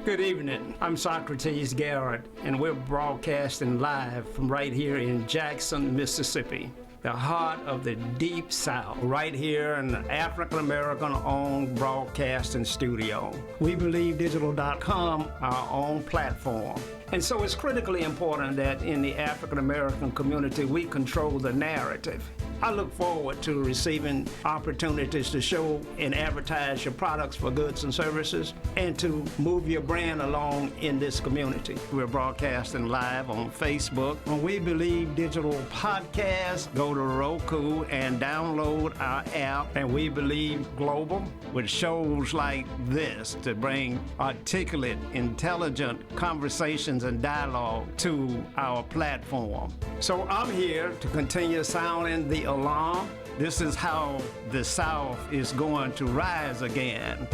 Good evening. I'm Socrates Garrett, and we're broadcasting live from right here in Jackson, Mississippi, the heart of the Deep South, right here in the African-American-owned broadcasting studio. We believe digital.com, our own platform. And so it's critically important that in the African-American community, we control the narrative. I look forward to receiving opportunities to show and advertise your products for goods and services and to move your brand along in this community. We're broadcasting live on Facebook. When We Believe Digital Podcast, go to Roku and download our app, and We Believe Global, with shows like this to bring articulate, intelligent conversations and dialogue to our platform. So I'm here to continue sounding the alarm. This is how the South is going to rise again.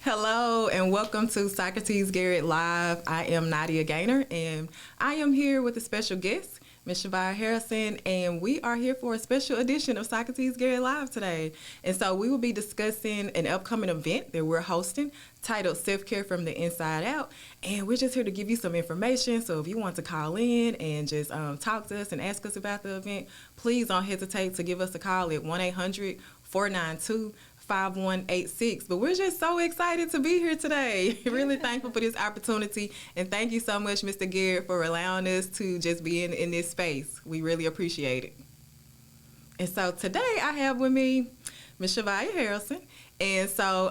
Hello and welcome to Socrates Garrett Live. I am Nadia Gaynor and I am here with a special guest, Ms. Shavaya Harlson, and we are here for a special edition of Socrates Garrett Live today. And so we will be discussing an upcoming event that we're hosting titled Self-Care from the Inside Out. And we're just here to give you some information. So if you want to call in and just talk to us and ask us about the event, please don't hesitate to give us a call at 1-800-492-5186. But we're just so excited to be here today. Really thankful for this opportunity. And thank you so much, Mr. Garrett, for allowing us to just be in this space. We really appreciate it. And so today I have with me Ms. Shavaya Harlson. And so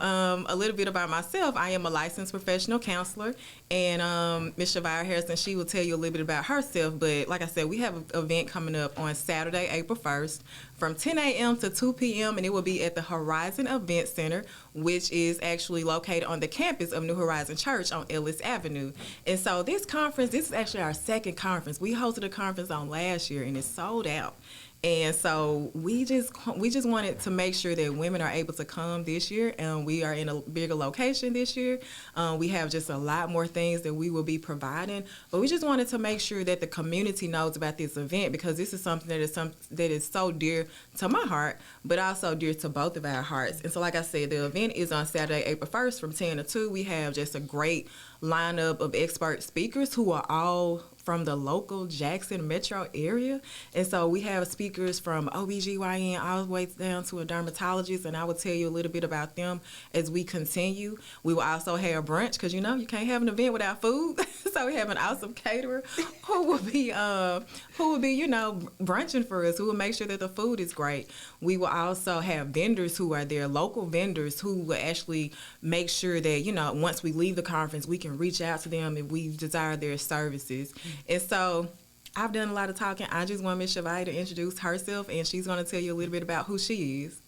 a little bit about myself. I am a licensed professional counselor. And Ms. Shavaya Harrison, she will tell you a little bit about herself. But like I said, we have an event coming up on Saturday, April 1st from 10 a.m. to 2 p.m. And it will be at the Horizon Event Center, which is actually located on the campus of New Horizon Church on Ellis Avenue. And so this is actually our second conference. We hosted a conference on last year and it's sold out. And so we just wanted to make sure that women are able to come this year, and we are in a bigger location this year. We have just a lot more things that we will be providing, but we just wanted to make sure that the community knows about this event, because this is something that is so dear to my heart, but also dear to both of our hearts. And so like I said, the event is on Saturday, April 1st from 10 to 2. We have just a great lineup of expert speakers who are all from the local Jackson metro area. And so we have speakers from OBGYN all the way down to a dermatologist, and I will tell you a little bit about them as we continue. We will also have brunch, because you can't have an event without food. So we have an awesome caterer who will be brunching for us, who will make sure that the food is great. We will also have vendors who are there, local vendors who will actually make sure that, once we leave the conference, we can reach out to them if we desire their services. And so I've done a lot of talking. I just want Ms. Shavaya to introduce herself, and she's going to tell you a little bit about who she is.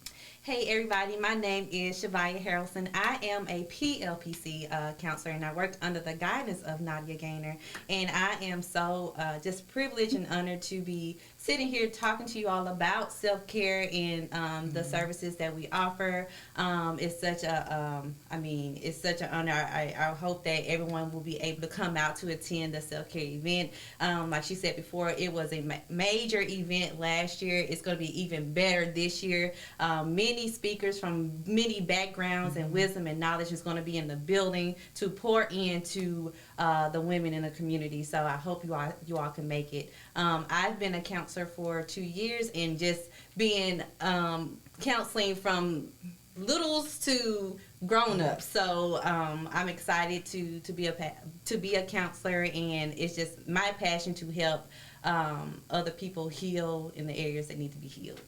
Hey everybody, my name is Shavaya Harlson. I am a PLPC counselor, and I work under the guidance of Nadia Gaynor. And I am so just privileged and honored to be sitting here talking to you all about self-care and the services that we offer. It's such an honor. I hope that everyone will be able to come out to attend the self-care event. Like she said before, it was a major event last year. It's going to be even better this year. Many speakers from many backgrounds and wisdom and knowledge is going to be in the building to pour into the women in the community. So I hope you all can make it. I've been a counselor for 2 years, and just being counseling from littles to grown-ups. So I'm excited to be a counselor, and it's just my passion to help other people heal in the areas that need to be healed.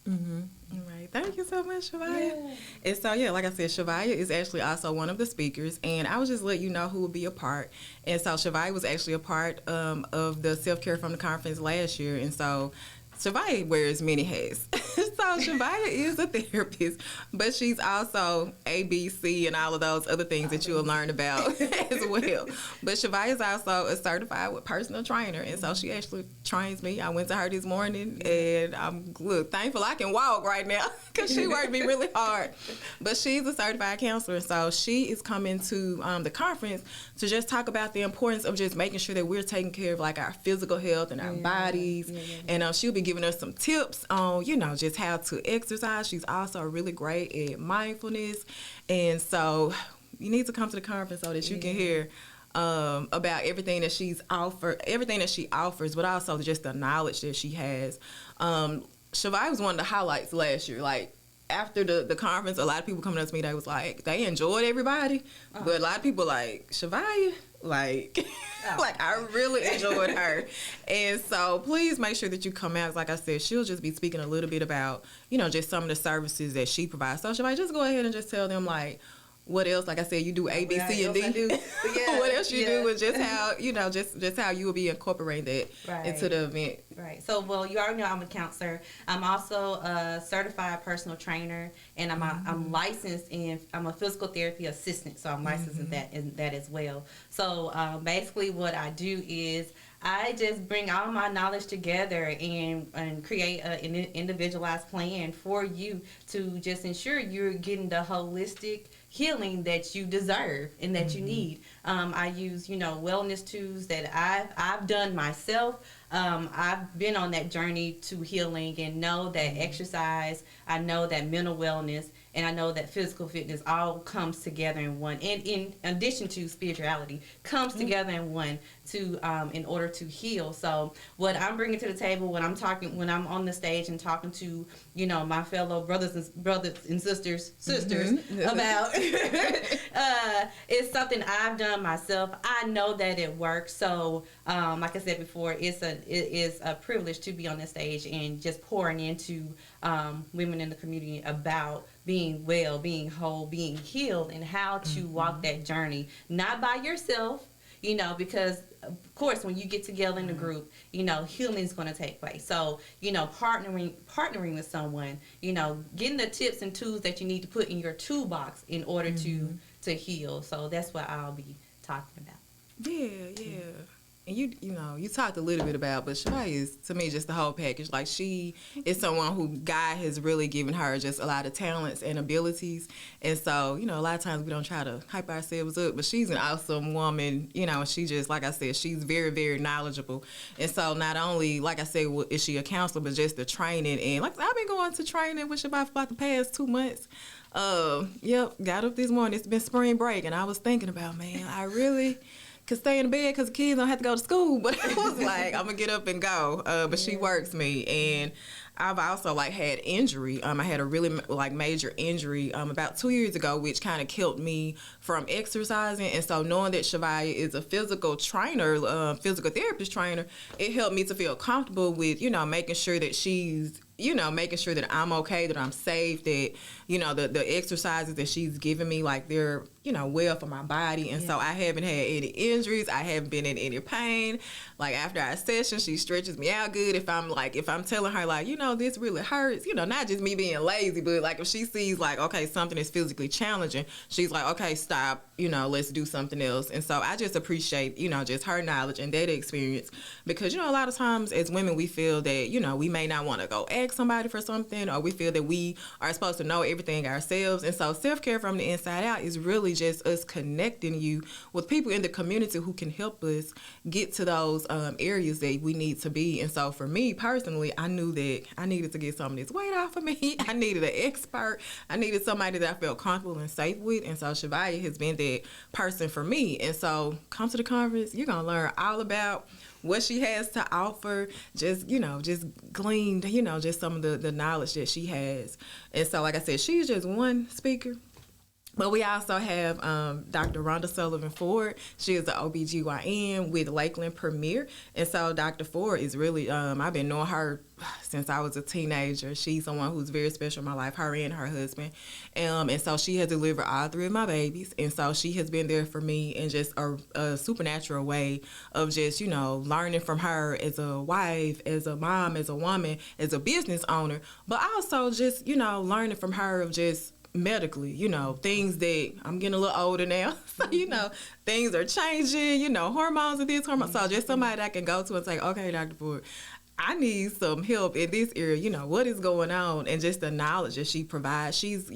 Mm-hmm. All right. Thank you so much, Shavaya. Yeah. And so, like I said, Shavaya is actually also one of the speakers, and I will just let you know who will be a part. And so Shavaya was actually a part of the Self-Care from the conference last year, and so Shavaya wears many hats. So Shavaya is a therapist, but she's also ABC and all of those other things that you'll learn about as well. But Shavaya is also a certified personal trainer, and so she actually trains me. I went to her this morning, and I'm thankful I can walk right now because she worked me really hard. But she's a certified counselor, so she is coming to the conference to just talk about the importance of just making sure that we're taking care of like our physical health and our bodies. And she'll be giving us some tips on, just how to exercise. She's also really great at mindfulness. And so you need to come to the conference so that you can hear about everything that she offers, but also just the knowledge that she has. Shavaya was one of the highlights last year. Like, after the conference, a lot of people coming up to me, they was like, they enjoyed everybody, but a lot of people like, Shavaya, like, like I really enjoyed her. And so please make sure that you come out. Like I said, she'll just be speaking a little bit about, just some of the services that she provides. So Shavaya, just go ahead and just tell them, like, what else? Like I said, you do A, B, C, and D. What else you do, and just how just how you will be incorporating that into the event. Right. So, well, you already know I'm a counselor. I'm also a certified personal trainer, and I'm licensed in. I'm a physical therapy assistant, so I'm licensed in that as well. So, basically, what I do is I just bring all my knowledge together and create an individualized plan for you to just ensure you're getting the holistic healing that you deserve and that you need. I use, wellness tools that I've done myself. I've been on that journey to healing and know that exercise, I know that mental wellness, and I know that physical fitness all comes together in one. And in addition to spirituality, comes together in one to in order to heal. So what I'm bringing to the table when I'm on the stage and talking to my fellow brothers and sisters about it's something I've done myself. I know that it works. So like I said before, it is a privilege to be on this stage and just pouring into women in the community about being well, being whole, being healed, and how to walk that journey, not by yourself, because of course when you get together in a group, healing is going to take place. So, partnering with someone, getting the tips and tools that you need to put in your toolbox in order to heal. So that's what I'll be talking about. Yeah. And you talked a little bit about, but Shavaya is, to me, just the whole package. Like, she is someone who God has really given her just a lot of talents and abilities. And so, a lot of times we don't try to hype ourselves up, but she's an awesome woman, and she just, like I said, she's very, very knowledgeable. And so not only, like I said, is she a counselor, but just the training. And like I've been going to training with Shavaya for about the past 2 months. Got up this morning. It's been spring break, and I was thinking about, man, I really could stay in bed because the kids don't have to go to school, but I was like, I'm gonna get up and go. But she works me, and I've also had injury. I had a really major injury about 2 years ago, which kind of kept me from exercising. And so knowing that Shavaya is a physical trainer, physical therapist trainer, it helped me to feel comfortable with making sure that she's making sure that I'm okay, that I'm safe, that the exercises that she's giving me, they're well for my body. And so I haven't had any injuries. I haven't been in any pain. After our session, she stretches me out good. If I'm telling her this really hurts, not just me being lazy, but if she sees okay, something is physically challenging, she's like, okay, stop, let's do something else. And so I just appreciate just her knowledge and that experience, because a lot of times as women we feel that we may not want to go ask somebody for something, or we feel that we are supposed to know everything ourselves. And so self-care from the inside out is really just us connecting you with people in the community who can help us get to those areas that we need to be. And so for me personally, I knew that I needed to get some of this weight off of me. I needed an expert. I needed somebody that I felt comfortable and safe with. And so Shavaya has been that person for me. And so come to the conference. You're going to learn all about what she has to offer, just gleaned, just some of the knowledge that she has. And so, like I said, she's just one speaker. But we also have Dr. Rhonda Sullivan Ford. She is the OBGYN with Lakeland Premier. And so Dr. Ford is really, I've been knowing her since I was a teenager. She's someone who's very special in my life, her and her husband. And so she has delivered all 3 of my babies. And so she has been there for me in just a supernatural way of just, learning from her as a wife, as a mom, as a woman, as a business owner. But also just, learning from her of just medically, things that I'm getting a little older now. So, things are changing, hormones and this, hormones. So just somebody that I can go to and say, okay, Dr. Ford, I need some help in this area, what is going on, and just the knowledge that she provides. She's,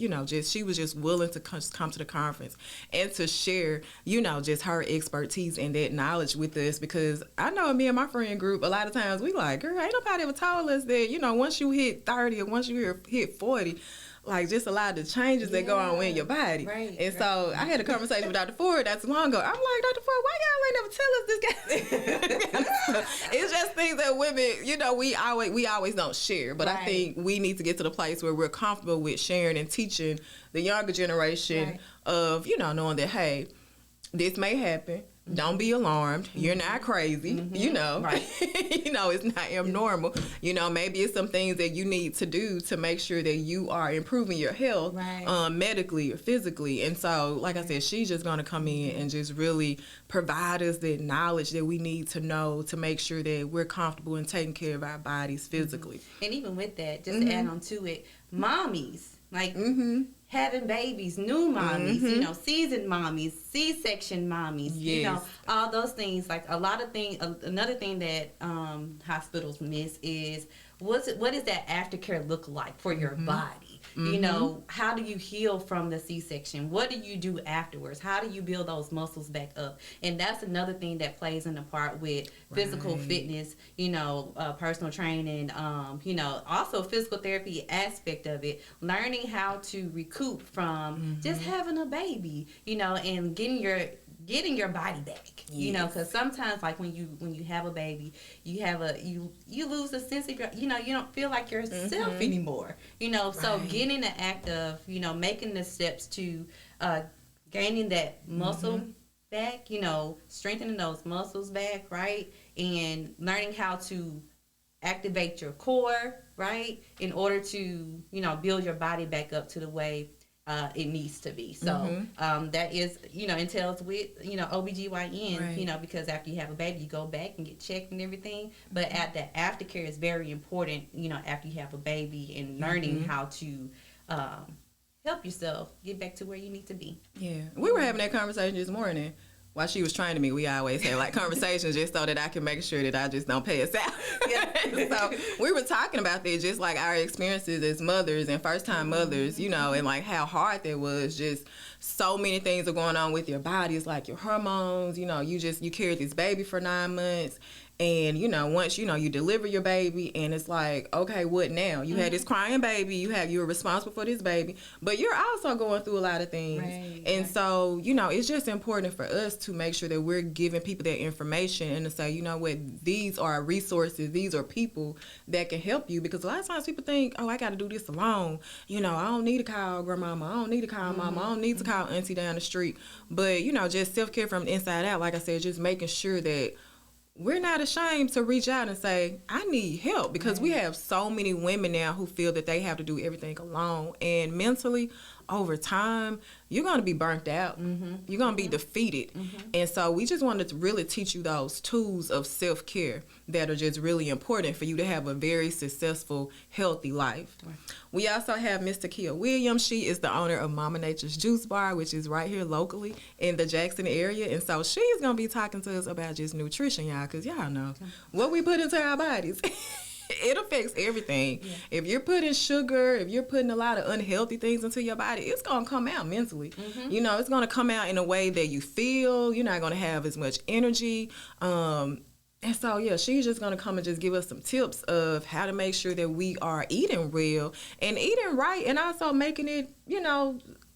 she was just willing to come to the conference and to share, just her expertise and that knowledge with us, because I know me and my friend group, a lot of times we like, girl, ain't nobody ever told us that, once you hit 30 or once you hit 40, like just a lot of the changes that go on in your body. Right, and so I had a conversation with Dr. Ford not too long ago. I'm like, Dr. Ford, why y'all ain't never tell us this? It's just things that women, we always don't share. But I think we need to get to the place where we're comfortable with sharing and teaching the younger generation of, knowing that, hey, this may happen. Don't be alarmed. You're not crazy, Right. It's not abnormal. Maybe it's some things that you need to do to make sure that you are improving your health medically or physically. And so, like I said, she's just going to come in and just really provide us the knowledge that we need to know to make sure that we're comfortable in taking care of our bodies physically. And even with that, just to add on to it, mommies, like having babies, new mommies, seasoned mommies, C-section mommies, all those things. Like a lot of things. Another thing that hospitals miss is what does that aftercare look like for your body? How do you heal from the C-section? What do you do afterwards? How do you build those muscles back up? And that's another thing that plays in the part with physical fitness, personal training, also physical therapy aspect of it, learning how to recoup from just having a baby, and getting your body back, because sometimes like when you have a baby, you lose the sense of you don't feel like yourself anymore, so getting the act of making the steps to gaining that muscle back, strengthening those muscles back, right, and learning how to activate your core, right, in order to build your body back up to the way it needs to be. So that is, entails with, OBGYN, because after you have a baby, you go back and get checked and everything. But at the aftercare is very important, after you have a baby, and learning how to help yourself get back to where you need to be. Yeah. We were having that conversation this morning. While she was training me, we always had like conversations just so that I can make sure that I just don't pass out. So we were talking about that, just like our experiences as mothers and first-time mothers, and like how hard that was. Just so many things are going on with your body. It's like your hormones, you carried this baby for 9 months. And, once, you deliver your baby and it's like, okay, what now? You had this crying baby. You're responsible for this baby. But you're also going through a lot of things. Right, and so, it's just important for us to make sure that we're giving people that information and to say, what, these are resources. These are people that can help you. Because a lot of times people think, oh, I got to do this alone. I don't need to call grandmama. I don't need to call mama. I don't need to call auntie down the street. But, just self-care from the inside out, like I said, just making sure that we're not ashamed to reach out and say, I need help, because we have so many women now who feel that they have to do everything alone. And mentally, over time, you're going to be burnt out. You're going to be defeated. And so we just wanted to really teach you those tools of self-care that are just really important for you to have a very successful, healthy life. Right. We also have Miss Takia Williams. She is the owner of Mama Nature's Juice Bar, which is right here locally in the Jackson area. And so she's going to be talking to us about just nutrition, y'all, because y'all know what we put into our bodies. It affects everything. Yeah. If you're putting sugar, if you're putting a lot of unhealthy things into your body, it's going to come out mentally. It's going to come out in a way that you feel. You're not going to have as much energy. And so, she's just going to come and just give us some tips of how to make sure that we are eating well and eating right, and also making it,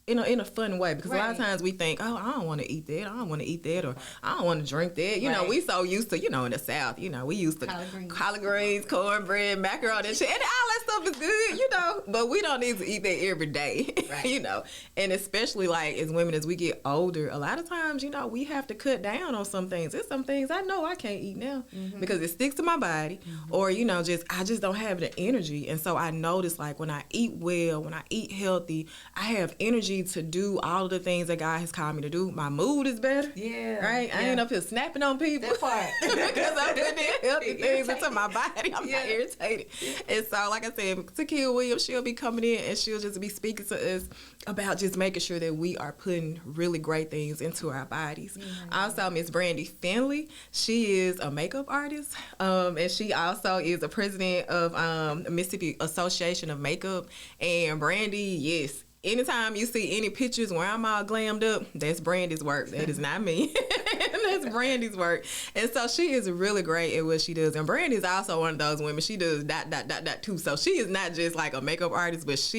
in a fun way, because a lot of times we think, oh, I don't want to eat that, I don't want to eat that, or I don't want to drink that. We so used to, in the South, we used to collard greens, cornbread, macaroni and shit, and all that stuff is good, you know, but we don't need to eat that every day, Right. you know. And especially like as women, as we get older, a lot of times, you know, we have to cut down on some things. There's some things I know I can't eat now because it sticks to my body, or you know, I just don't have the energy. And so I notice like when I eat well, when I eat healthy, I have energy to do all of the things that God has called me to do. My mood is better. Yeah. Right? I ain't up here snapping on people. That part. Because I'm putting in healthy things into my body. I'm not irritated. And so, like I said, Takia Williams, she'll be coming in and she'll just be speaking to us about just making sure that we are putting really great things into our bodies. Also, Miss Brandy Finley, she is a makeup artist, and she also is the president of Mississippi Association of Makeup. And Brandy, yes, anytime you see any pictures where I'm all glammed up, that's Brandy's work. That is not me. That's Brandy's work. And so she is really great at what she does. And Brandy's also one of those women. She does ... too. So she is not just like a makeup artist, but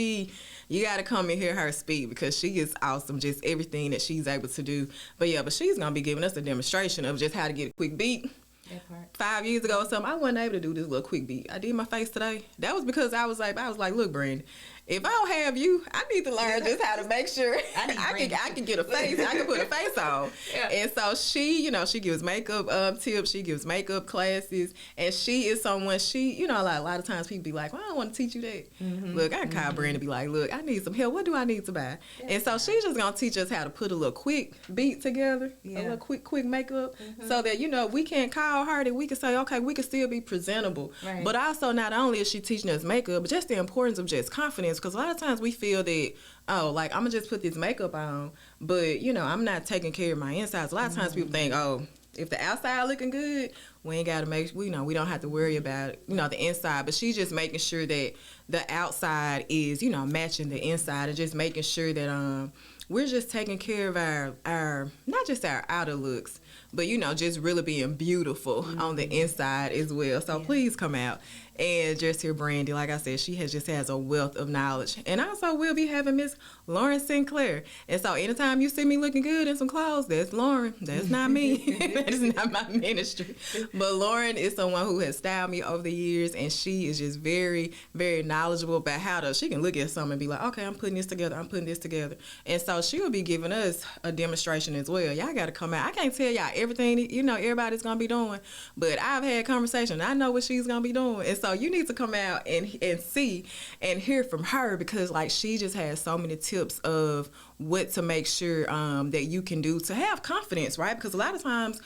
you got to come and hear her speak because she is awesome, just everything that she's able to do. But she's going to be giving us a demonstration of just how to get a quick beat. That part. 5 years ago or something, I wasn't able to do this little quick beat. I did my face today. That was because I was like, look, Brandy, if I don't have you, I need to learn just how to make sure I can get a face. I can put a face on. Yeah. And so she, she gives makeup tips. She gives makeup classes. And she is someone, like a lot of times people be like, well, I don't want to teach you that. Look, I can call Brandy and be like, look, I need some help. What do I need to buy? Yeah. And so she's just going to teach us how to put a little quick beat together, a little quick makeup, so that, we can't call her, that we can say, okay, we can still be presentable. Right. But also, not only is she teaching us makeup, but just the importance of just confidence. Because a lot of times we feel that, I'm going to just put this makeup on, but, I'm not taking care of my insides. A lot of times people think, if the outside looking good, we ain't got to we don't have to worry about, the inside. But she's just making sure that the outside is, matching the inside, and just making sure that we're just taking care of our not just our outer looks, but, just really being beautiful on the inside as well. So please come out and just hear Brandy. Like I said, she just has a wealth of knowledge. And also we'll be having Miss Lauren Sinclair. And so anytime you see me looking good in some clothes, that's Lauren. That's not me. That is not my ministry. But Lauren is someone who has styled me over the years, and she is just very, very knowledgeable about she can look at something and be like, okay, I'm putting this together. And so she will be giving us a demonstration as well. Y'all got to come out. I can't tell y'all everything, everybody's going to be doing, but I've had conversation. I know what she's going to be doing. And so you need to come out and see and hear from her, because like she just has so many tips of what to make sure that you can do to have confidence, right? Because a lot of times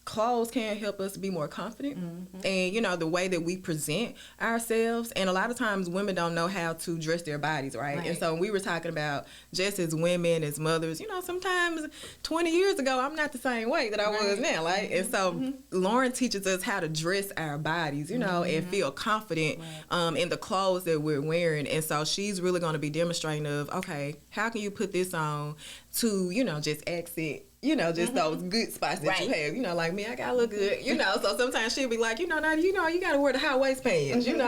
clothes can help us be more confident, and the way that we present ourselves. And a lot of times women don't know how to dress their bodies, right? And so when we were talking about just as women, as mothers, sometimes 20 years ago I'm not the same way that I was now, like. And so Lauren teaches us how to dress our bodies, and feel confident in the clothes that we're wearing. And so she's really going to be demonstrating okay, how can you put this on to just accent just those good spots that you have. Like me, I gotta look good, So sometimes she'll be like, Nadia, you gotta wear the high waist pants, Then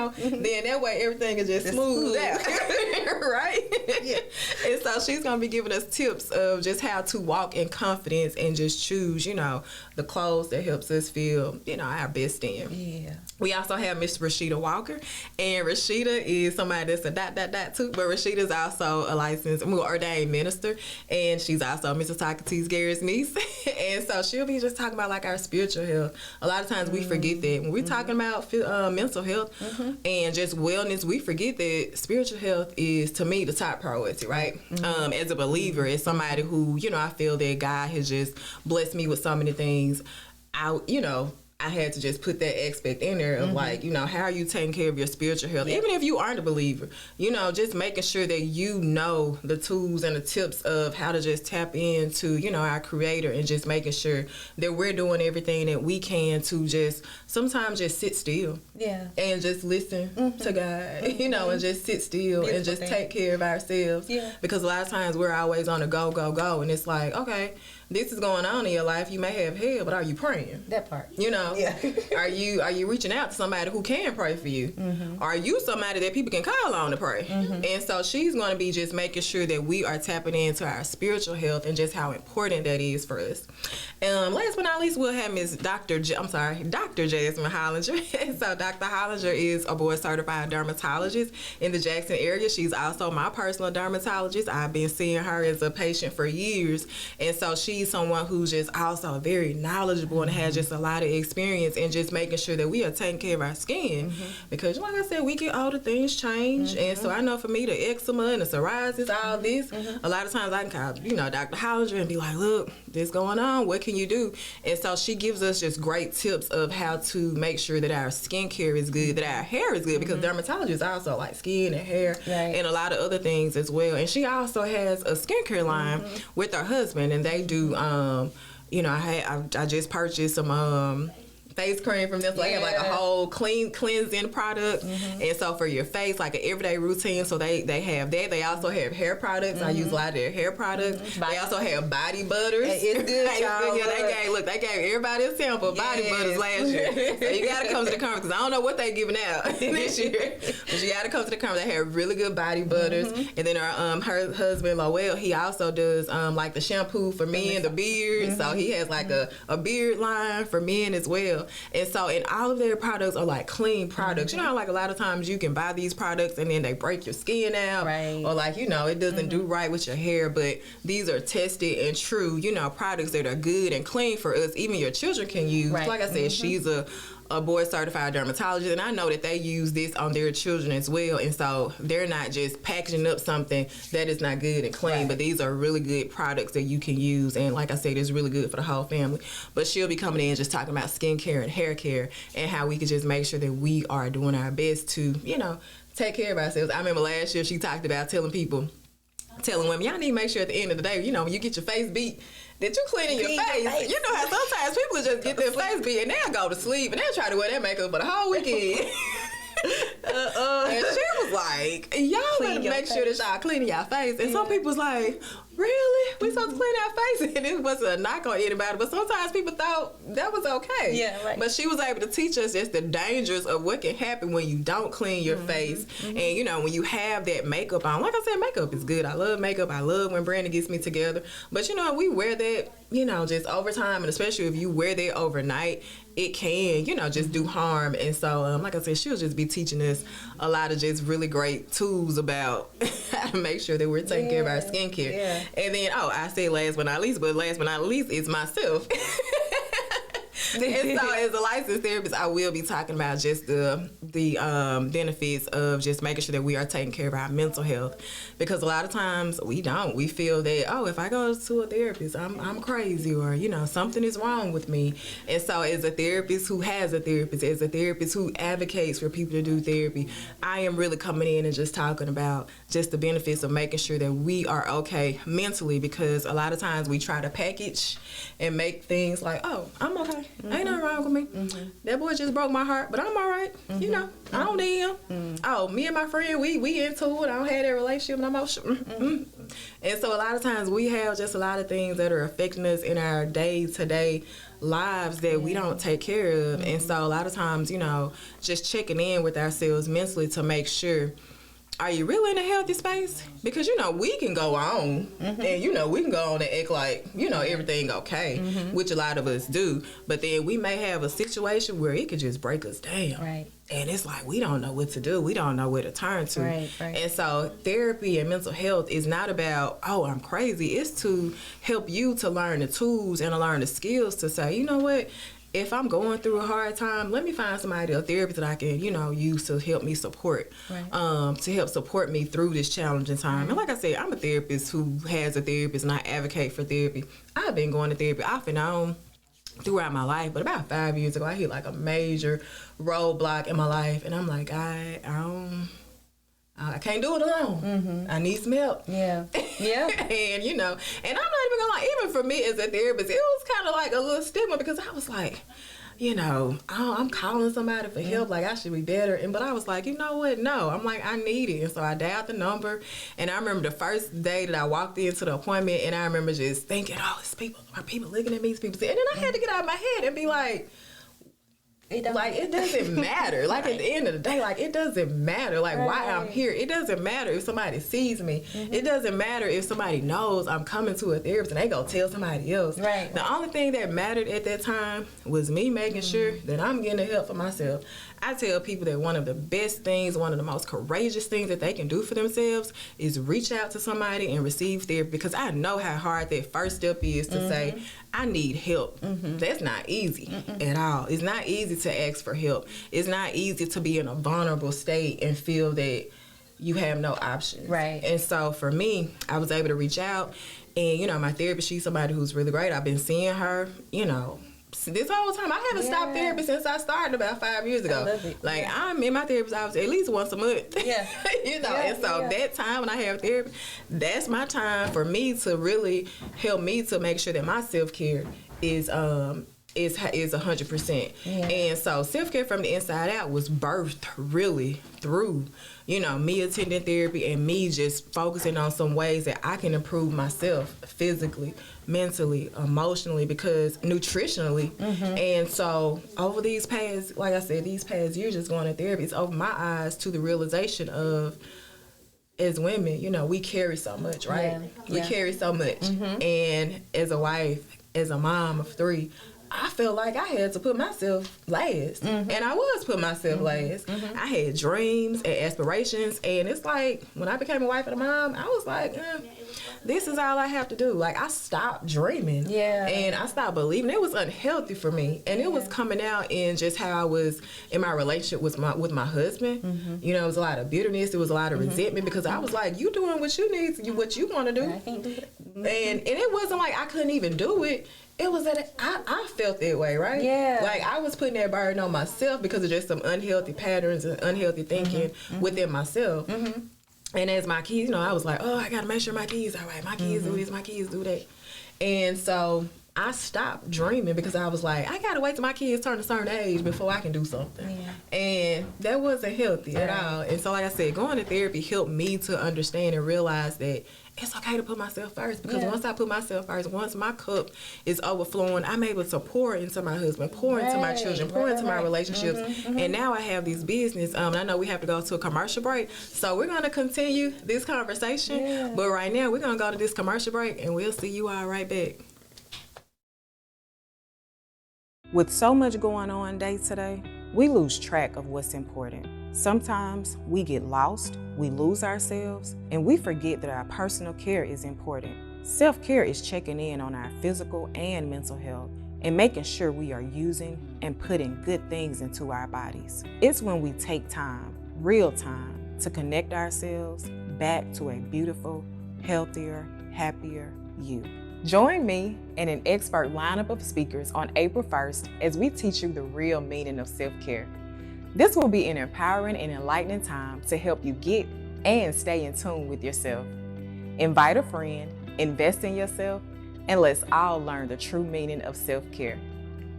that way everything is just smooth out, right? Yeah. And so she's gonna be giving us tips of just how to walk in confidence and just choose, the clothes that helps us feel, our best in. Yeah. We also have Miss Rashida Walker, and Rashida is somebody that's a ... too, but Rashida is also a licensed, ordained minister, and she's also Mr. Socrates Garrett's niece. And so she'll be just talking about like our spiritual health. A lot of times we forget that when we're talking about mental health and just wellness, we forget that spiritual health is, to me, the top priority, right? As a believer, as somebody who, I feel that God has just blessed me with so many things. I had to just put that aspect in there of like, how are you taking care of your spiritual health? Even if you aren't a believer, just making sure that the tools and the tips of how to just tap into, our Creator, and just making sure that we're doing everything that we can to just sometimes just sit still. Yeah. And just listen to God, and just sit still. Beautiful and just take care of ourselves. Yeah. Because a lot of times we're always on a go. And it's like, okay, this is going on in your life. You may have hell, but are you praying? That part. You know, Yeah. are you reaching out to somebody who can pray for you? Are you somebody that people can call on to pray? And so she's going to be just making sure that we are tapping into our spiritual health and just how important that is for us. Last but not least, we'll have Dr. Jasmine Hollinger. So Dr. Hollinger is a board certified dermatologist in the Jackson area. She's also my personal dermatologist. I've been seeing her as a patient for years, and so she's someone who's just also very knowledgeable and has just a lot of experience in just making sure that we are taking care of our skin. Because like I said, we get older, things change, and so I know for me, the eczema and the psoriasis, all this, a lot of times I can call, Dr. Hollinger and be like, look, this going on, what can you do? And so she gives us just great tips of how to make sure that our skincare is good, that our hair is good, because dermatology is also like skin and hair and a lot of other things as well. And she also has a skincare line with her husband, and they do I just purchased some face cream from them, so they have like a whole cleansing product. And so for your face, like an everyday routine, so they have that. They also have hair products. I use a lot of their hair products. They also have body butters. It's good, y'all. Yeah, they gave everybody a sample of body butters last year. So you gotta come to the conference, because I don't know what they giving out this year, but you gotta come to the conference. They have really good body butters. And then her husband Lowell, he also does like the shampoo for men, the beard. So he has like a beard line for men as well. And so, and all of their products are like clean products. You know how like a lot of times you can buy these products and then they break your skin out, or like it doesn't do right with your hair. But these are tested and true, products that are good and clean for us. Even your children can use. Like I said, she's a board certified dermatologist, and I know that they use this on their children as well. And so they're not just packaging up something that is not good and clean, but these are really good products that you can use. And like I said, it's really good for the whole family. But she'll be coming in just talking about skincare and hair care and how we can just make sure that we are doing our best to, take care of ourselves. I remember last year she talked about telling women, y'all need to make sure at the end of the day, when you get your face beat, that you cleaning your face. You know how sometimes people just get their face beat and they'll go to sleep and they'll try to wear their makeup for the whole weekend. And she was like, y'all better make sure that y'all cleaning y'all face. And some people was like, really? We supposed to clean our face? And it wasn't a knock on anybody, but sometimes people thought that was okay. Yeah, right. But she was able to teach us just the dangers of what can happen when you don't clean your face. And when you have that makeup on. Like I said, makeup is good. I love makeup. I love when Brandon gets me together. But we wear that, just over time, and especially if you wear that overnight, it can, just do harm. And so, like I said, she'll just be teaching us a lot of just really great tools about how to make sure that we're taking care of our skincare. And then, I say last but not least is myself. And so as a licensed therapist, I will be talking about just the benefits of just making sure that we are taking care of our mental health. Because a lot of times we don't. We feel that, if I go to a therapist, I'm crazy, or, something is wrong with me. And so as a therapist who has a therapist, as a therapist who advocates for people to do therapy, I am really coming in and just talking about just the benefits of making sure that we are okay mentally, because a lot of times we try to package and make things like, I'm okay. Ain't nothing wrong with me. That boy just broke my heart, but I'm all right. I don't need him. Me and my friend, we into it. I don't have that relationship no more. And so a lot of times we have just a lot of things that are affecting us in our day-to-day lives that we don't take care of. And so a lot of times, just checking in with ourselves mentally to make sure, are you really in a healthy space? Because, we can go on and, we can go on and act like, everything okay, which a lot of us do. But then we may have a situation where it could just break us down. Right. And it's like, we don't know what to do. We don't know where to turn to. Right. And so therapy and mental health is not about, I'm crazy. It's to help you to learn the tools and to learn the skills to say, you know what? If I'm going through a hard time, let me find somebody, a therapist that I can, use to help me support, to help support me through this challenging time. And like I said, I'm a therapist who has a therapist, and I advocate for therapy. I've been going to therapy off and on throughout my life, but about 5 years ago, I hit like a major roadblock in my life, and I'm like, I can't do it alone. I need some help. Yeah. And, and I'm not even gonna lie, even for me as a therapist, it was kind of like a little stigma, because I was like, I'm calling somebody for help, like I should be better. But I was like, you know what? No, I'm like, I need it. And so I dialed the number, and I remember the first day that I walked into the appointment, and I remember just thinking, oh, are people looking at me? And then I had to get out of my head and be like, it doesn't matter. Like, right. At the end of the day, like, it doesn't matter. Like, right. Why I'm here. It doesn't matter if somebody sees me. Mm-hmm. It doesn't matter if somebody knows I'm coming to a therapist and they go tell somebody else. Right. The only thing that mattered at that time was me making sure that I'm getting the help for myself. I tell people that one of the best things, one of the most courageous things that they can do for themselves is reach out to somebody and receive therapy, because I know how hard that first step is to say, I need help. That's not easy at all. It's not easy to ask for help. It's not easy to be in a vulnerable state and feel that you have no options. Right. And so for me, I was able to reach out, and my therapist, she's somebody who's really great. I've been seeing her, this whole time. I haven't stopped therapy since I started about 5 years ago. I love it. Like, I'm in my therapist's office at least once a month. Yeah. And so that time when I have therapy, that's my time for me to really help me to make sure that my self-care is 100%. Yeah. And so self-care from the inside out was birthed really through, me attending therapy and me just focusing on some ways that I can improve myself physically, mentally, emotionally, because nutritionally. And so over these past years just going to therapy, it's opened my eyes to the realization of, as women, we carry so much, right? We carry so much. And as a wife, as a mom of 3, I felt like I had to put myself last. And I was putting myself last. I had dreams and aspirations, and it's like, when I became a wife and a mom, I was like, this is all I have to do. Like, I stopped dreaming. Yeah. And I stopped believing. It was unhealthy for me. And it was coming out in just how I was in my relationship with my husband. It was a lot of bitterness. There was a lot of resentment, because I was like, you doing what you need, what you want to do. I can't do it. And it wasn't like I couldn't even do it. It was that I felt that way, right? Yeah. Like, I was putting that burden on myself because of just some unhealthy patterns and unhealthy thinking within myself. And as my kids, I was like, oh, I got to make sure my kids are right. My kids do this, my kids do that. And so I stopped dreaming, because I was like, I got to wait till my kids turn a certain age before I can do something. Yeah. And that wasn't healthy at all. And so, like I said, going to therapy helped me to understand and realize that it's okay to put myself first, because once I put myself first, once my cup is overflowing, I'm able to pour into my husband, pour into my children, pour into my relationships. And now I have this business. I know we have to go to a commercial break, so we're going to continue this conversation. But right now, we're going to go to this commercial break, and we'll see you all right back. With so much going on day to day, we lose track of what's important. Sometimes we get lost, we lose ourselves, and we forget that our personal care is important. Self-care is checking in on our physical and mental health and making sure we are using and putting good things into our bodies. It's when we take time, real time, to connect ourselves back to a beautiful, healthier, happier you. Join me and an expert lineup of speakers on April 1st as we teach you the real meaning of self-care. This will be an empowering and enlightening time to help you get and stay in tune with yourself. Invite a friend, invest in yourself, and let's all learn the true meaning of self-care.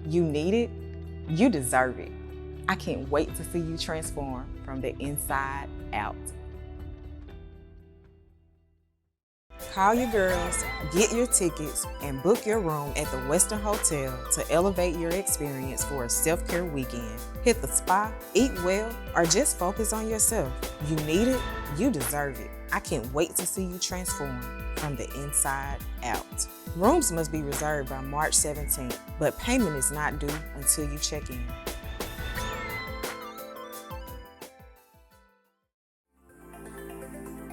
You need it, you deserve it. I can't wait to see you transform from the inside out. Call your girls, get your tickets, and book your room at the Western Hotel to elevate your experience for a self-care weekend. Hit the spa, eat well, or just focus on yourself. You need it, you deserve it. I can't wait to see you transform from the inside out. Rooms must be reserved by March 17th, but payment is not due until you check in.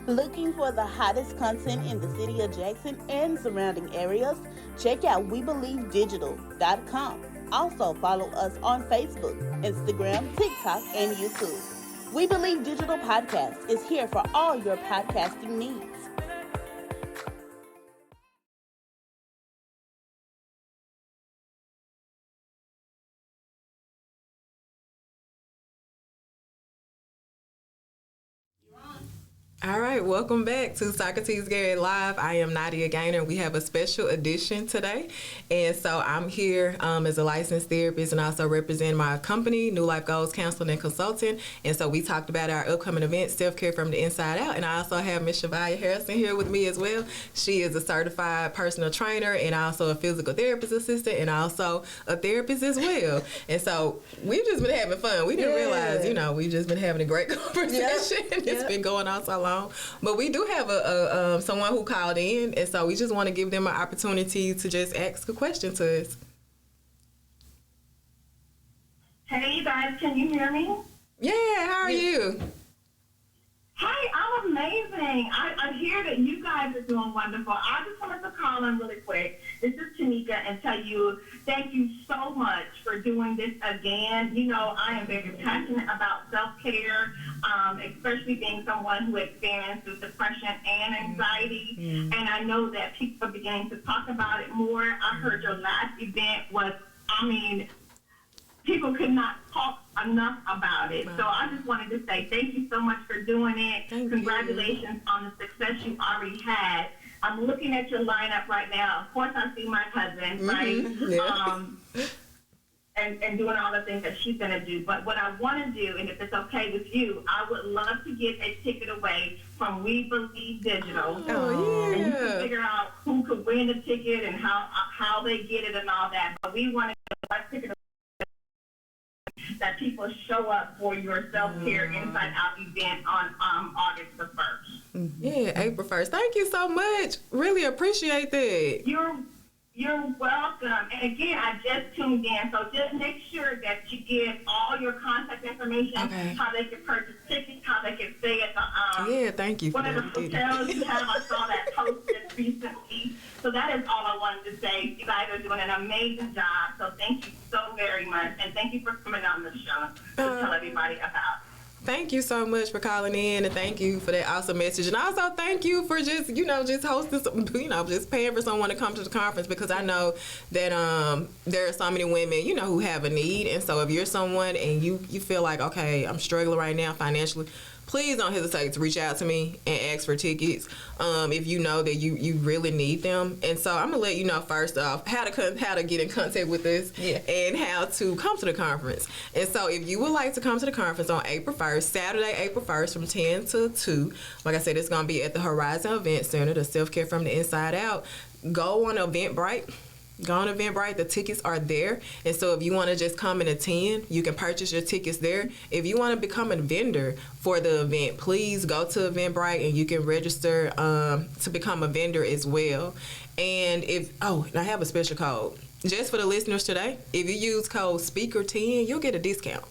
Looking for the hottest content in the city of Jackson and surrounding areas? Check out WeBelieveDigital.com. Also follow us on Facebook, Instagram, TikTok, and YouTube. We Believe Digital Podcast is here for all your podcasting needs. All right, welcome back to Socrates Garrett Live. I am Nadia Gaynor. We have a special edition today. And so I'm here as a licensed therapist and also represent my company, New Life Goals Counseling and Consulting. And so we talked about our upcoming event, Self-Care from the Inside Out. And I also have Miss Shavaya Harlson here with me as well. She is a certified personal trainer and also a physical therapist assistant and also a therapist as well. And so we've just been having fun. We didn't realize, we've just been having a great conversation. It's been going on so long. But we do have a someone who called in, and so we just want to give them an opportunity to just ask a question to us. Hey, you guys, can you hear me? Yeah, how are you? Hey, I'm amazing. I hear that you guys are doing wonderful. I just wanted to call in really quick. This is Tanika and tell you thank you so much for doing this again. I am very passionate about self-care, especially being someone who experiences depression and anxiety. And I know that people are beginning to talk about it more. I heard your last event was, people could not talk enough about it. So I just wanted to say thank you so much for doing it. Congratulations on the success you already had. I'm looking at your lineup right now. Of course, I see my cousin, right? Yeah. And doing all the things that she's going to do. But what I want to do, and if it's okay with you, I would love to get a ticket away from We Believe Digital. Oh, yeah. And you can figure out who could win the ticket and how they get it and all that. But we want to get a ticket away that people show up for your self-care Inside Out event on August the 1st. Yeah, April 1st. Thank you so much. Really appreciate that. You're welcome. And again, I just tuned in, so just make sure that you give all your contact information, how they can purchase tickets, how they can stay at the thank you. One of the hotels you have. I saw that posted recently. So that is all I wanted to say. You guys are doing an amazing job. So thank you so very much, and thank you for coming on the show to tell everybody about. Thank you so much for calling in, and thank you for that awesome message. And also thank you for just hosting some, just paying for someone to come to the conference, because I know that there are so many women, who have a need. And so if you're someone and you feel like, okay, I'm struggling right now financially, please don't hesitate to reach out to me and ask for tickets if you know that you really need them. And so I'm going to let you know first off how to get in contact with us and how to come to the conference. And so if you would like to come to the conference on April 1st, Saturday, April 1st from 10 to 2, like I said, it's going to be at the Horizon Event Center, the Self-Care from the Inside Out. Go on Eventbrite. The tickets are there. And so if you want to just come and attend, you can purchase your tickets there. If you want to become a vendor for the event, please go to Eventbrite and you can register to become a vendor as well. And I have a special code. Just for the listeners today, if you use code SPEAKER10, you'll get a discount.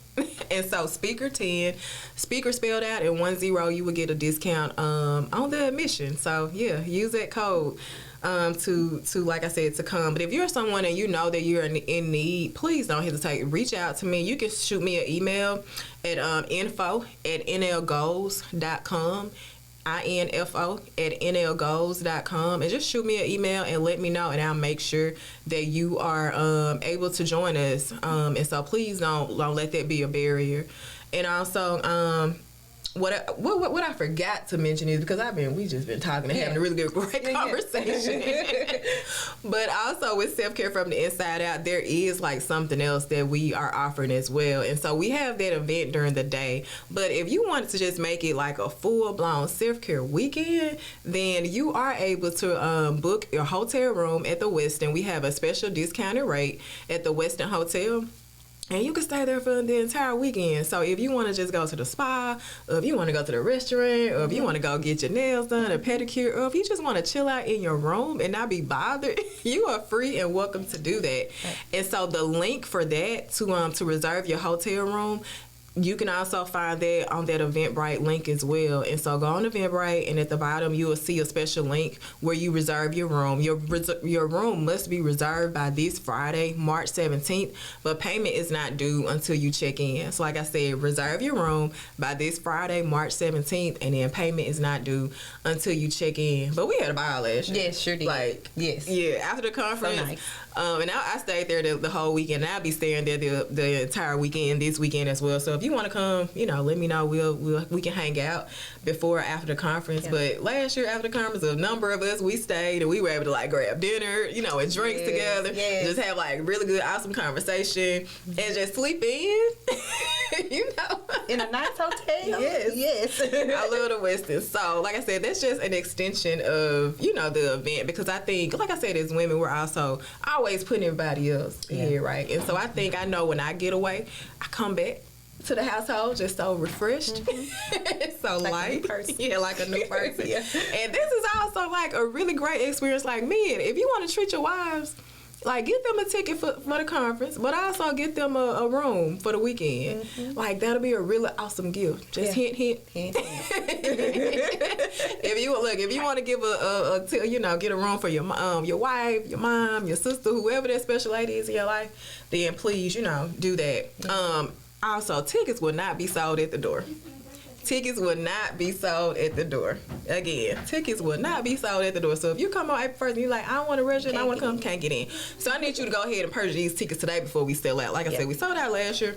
And so SPEAKER10, speaker spelled out and 10, you will get a discount on the admission. So yeah, use that code. To like I said, to come. But if you're someone and you know that you're in need, please don't hesitate. Reach out to me. You can shoot me an email at info@nlgoals.com, info@nlgoals.com, and just shoot me an email and let me know, and I'll make sure that you are able to join us. And so please don't let that be a barrier. And also, what I forgot to mention is, because we just been talking and having a really great conversation. But also with Self-Care from the Inside Out, there is something else that we are offering as well. And so we have that event during the day. But if you wanted to just make it like a full-blown self-care weekend, then you are able to book your hotel room at the Westin. We have a special discounted rate at the Westin Hotel. And you can stay there for the entire weekend. So if you want to just go to the spa, or if you want to go to the restaurant, or if you want to go get your nails done, a pedicure, or if you just want to chill out in your room and not be bothered, you are free and welcome to do that. And so the link for that to reserve your hotel room, you can also find that on that Eventbrite link as well. And so go on Eventbrite, and at the bottom you will see a special link where you reserve your room. Your room must be reserved by this Friday, March 17th, but payment is not due until you check in. So like I said, reserve your room by this Friday, March 17th, and then payment is not due until you check in. But we had a ball last year. Yes, sure did. Yes. Yeah, after the conference. So nice. And I stayed there the whole weekend. I'll be staying there the entire weekend this weekend as well. So if you want to come, let me know. We can hang out before or after the conference. Yeah. But last year after the conference, a number of us, we stayed and we were able to like grab dinner, and drinks together. Yes. Just have like really good, awesome conversation and just sleep in. In a nice hotel. Yes. I love the Westin. So, like I said, that's just an extension of, the event, because I think, like I said, as women, we're also always putting everybody else in, right? And so I know when I get away, I come back to the household just so refreshed, so like light. Like a new person. And this is also like a really great experience. Like, men, if you want to treat your wives, like, get them a ticket for the conference, but also get them a room for the weekend. Like, that'll be a really awesome gift. Just hint. If you want to give get a room for your wife, your mom, your sister, whoever that special lady is in your life, then please, do that. Also, tickets will not be sold at the door. Tickets will not be sold at the door. Again, tickets will not be sold at the door. So if you come on April 1st and you're like, I want to register and I want to come, can't get in. So I need you to go ahead and purchase these tickets today before we sell out. Like I said, we sold out last year.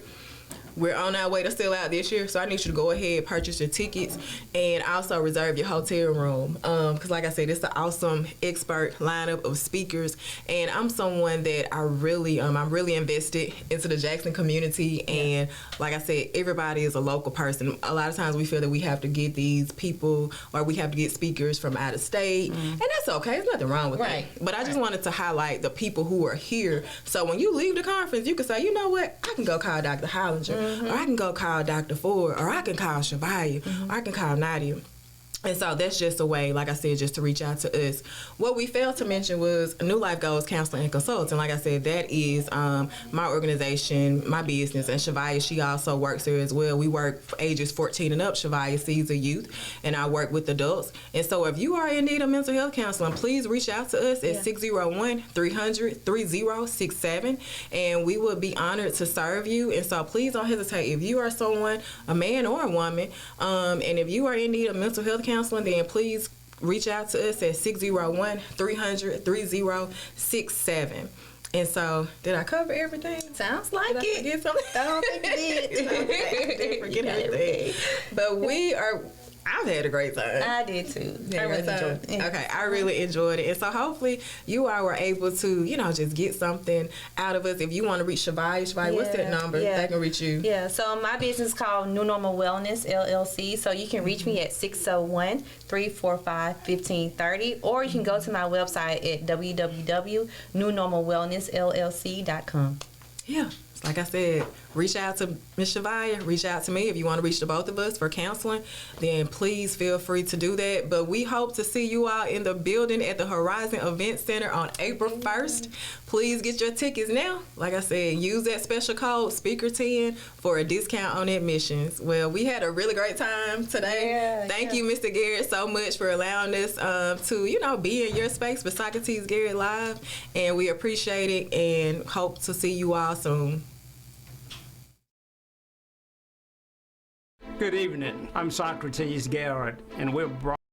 We're on our way to sell out this year, so I need you to go ahead and purchase your tickets and also reserve your hotel room. Because like I said, it's an awesome expert lineup of speakers, and I'm someone that I'm really invested into the Jackson community. And like I said, everybody is a local person. A lot of times we feel that we have to get these people, or we have to get speakers from out of state, and that's okay. There's nothing wrong with that. But I just wanted to highlight the people who are here, so when you leave the conference, you can say, you know what, I can go call Dr. Hollinger. Or I can go call Dr. Ford, or I can call Shavaya, or I can call Nadia. And so that's just a way, like I said, just to reach out to us. What we failed to mention was New Life Goals Counseling and Consulting. Like I said, that is my organization, my business, and Shavaya, she also works there as well. We work for ages 14 and up. Shavaya sees the youth, and I work with adults. And so if you are in need of mental health counseling, please reach out to us at 601-300-3067, and we would be honored to serve you. And so please don't hesitate. If you are someone, a man or a woman, and if you are in need of mental health counseling, then please reach out to us at 601-300-3067. And so, did I cover everything? Sounds like it. Forget something? I don't think you did. Forget everything. But I've had a great time. I did too. I really enjoyed it. Okay, I really enjoyed it. And so hopefully you all were able to, just get something out of us. If you want to reach Shavaya, what's that number? They can reach you. Yeah, so my business is called New Normal Wellness, LLC. So you can reach me at 601-345-1530, or you can go to my website at www.newnormalwellnessllc.com. Yeah. Like I said, reach out to Ms. Shavaya, reach out to me. If you want to reach the both of us for counseling, then please feel free to do that. But we hope to see you all in the building at the Horizon Event Center on April 1st. Please get your tickets now. Like I said, use that special code, Speaker10, for a discount on admissions. Well, we had a really great time today. Thank you, Mr. Garrett, so much for allowing us to, be in your space for Socrates Garrett Live. And we appreciate it and hope to see you all soon. Good evening. I'm Socrates Garrett, and we're